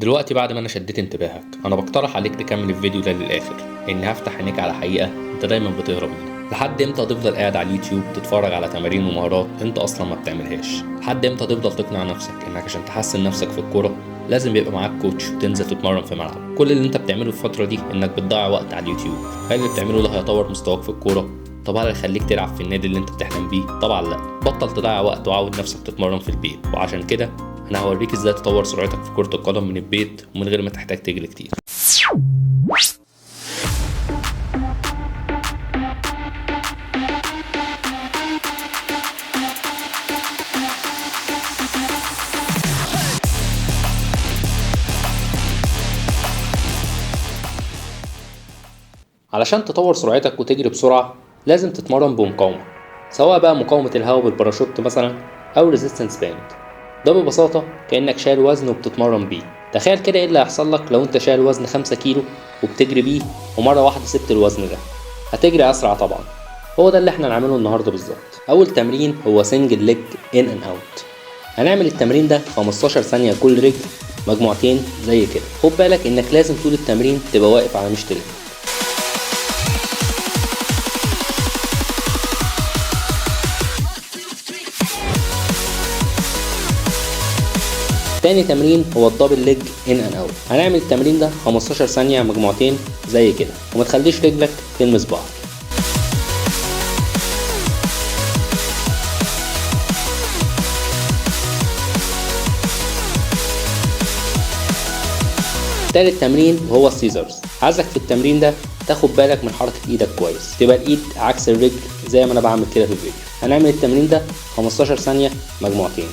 دلوقتي بعد ما انا شديت انتباهك، انا بقترح عليك تكمل الفيديو ده للاخر، لاني هفتح عينيك على حقيقه انت دايما بتهرب منها. لحد امتى هتفضل قاعد على اليوتيوب تتفرج على تمارين ومهارات انت اصلا ما بتعملهاش؟ لحد امتى تفضل تقنع نفسك انك عشان تحسن نفسك في الكوره لازم يبقى معاك كوتش وتنزل تتمرن في ملعب؟ كل اللي انت بتعمله في الفتره دي انك بتضيع وقت على اليوتيوب. هل اللي بتعمله ده هيطور مستواك في الكوره؟ طب هل هيخليك تلعب في النادي اللي انت بتحلم بيه؟ طبعا لا. بطل تضيع وقت وعود نفسك تتمرن في البيت، وعشان كده انا هوريك ازاي تطور سرعتك في كرة القدم من البيت ومن غير ما تحتاج تجري كتير. علشان تطور سرعتك وتجري بسرعة لازم تتمرن بمقاومة، سواء بقى مقاومة الهواء بالباراشوت مثلا او ريزيستنس باند. ده ببساطة كأنك شايل وزن وبتتمرن بيه. تخيل كده ايه اللي هيحصل لك لو انت شايل وزن 5 كيلو وبتجري بيه ومرة واحدة سبت الوزن ده. هتجري اسرع طبعا. هو ده اللي احنا هنعمله النهاردة بالظبط. اول تمرين هو سنجل ليج ان اند اوت. هنعمل التمرين ده 15 ثانية كل رجل، مجموعتين زي كده. خد بالك انك لازم طول التمرين تبقى واقف على مشط رجلك. تاني تمرين هو الدبل ليج ان اند اوت. هنعمل التمرين ده 15 ثانية مجموعتين زي كده، وما تخليش رجلك تلمس بعض. تالت تمرين وهو السيزرز. عايزك في التمرين ده تاخد بالك من حركة ايدك كويس، تبقى الايد عكس الرجل زي ما انا بعمل كده في الفيديو. هنعمل التمرين ده 15 ثانية مجموعتين.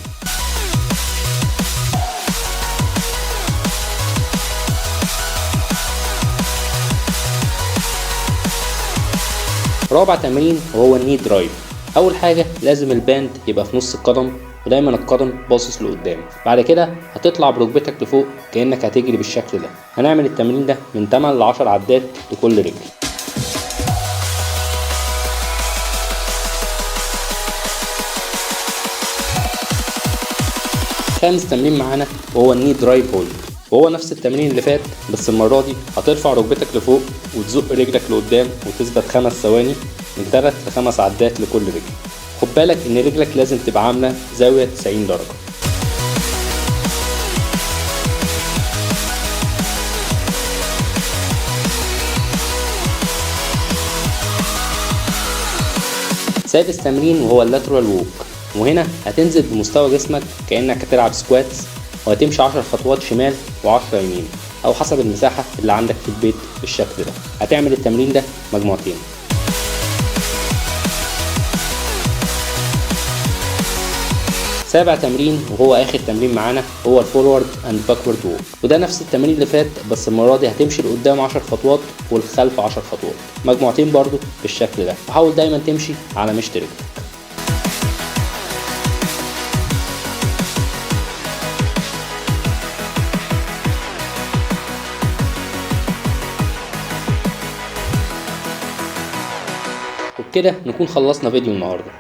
رابع تمرين وهو الني درايف. اول حاجه لازم الباند يبقى في نص القدم، ودايما القدم باصص لقدام. بعد كده هتطلع بركبتك لفوق كانك هتجري بالشكل ده. هنعمل التمرين ده من 8 ل 10 عدات لكل رجل. خامس تمرين معانا وهو الني درايف هولد، وهو نفس التمرين اللي فات، بس المرة دي هترفع ركبتك لفوق وتزق رجلك لقدام وتثبت 5 ثواني من 3 ل 5 عدات لكل رجل. خد بالك ان رجلك لازم تبقى عاملة زاوية 90 درجة. سادس تمرين وهو اللاترال ووك، وهنا هتنزل بمستوى جسمك كأنك هتلعب سكواتس، وهتمشي 10 خطوات شمال و10 يمين او حسب المساحة اللي عندك في البيت بالشكل ده. هتعمل التمرين ده مجموعتين. سابع تمرين وهو اخر تمرين معانا هو الفورورد اند باكورد ووك، وده نفس التمرين اللي فات، بس المرة دي هتمشي لقدام 10 خطوات والخلف 10 خطوات، مجموعتين برضو بالشكل ده. وحاول دايما تمشي على مشط رجلك. وبكده نكون خلصنا فيديو النهارده.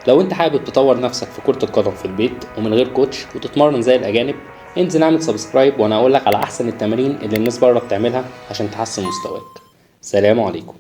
لو انت حابب تطور نفسك في كرة القدم في البيت ومن غير كوتش وتتمرن زي الاجانب، انزل اعمل سبسكرايب وانا اقولك على احسن التمارين اللي الناس بره بتعملها عشان تحسن مستواك. سلام عليكم.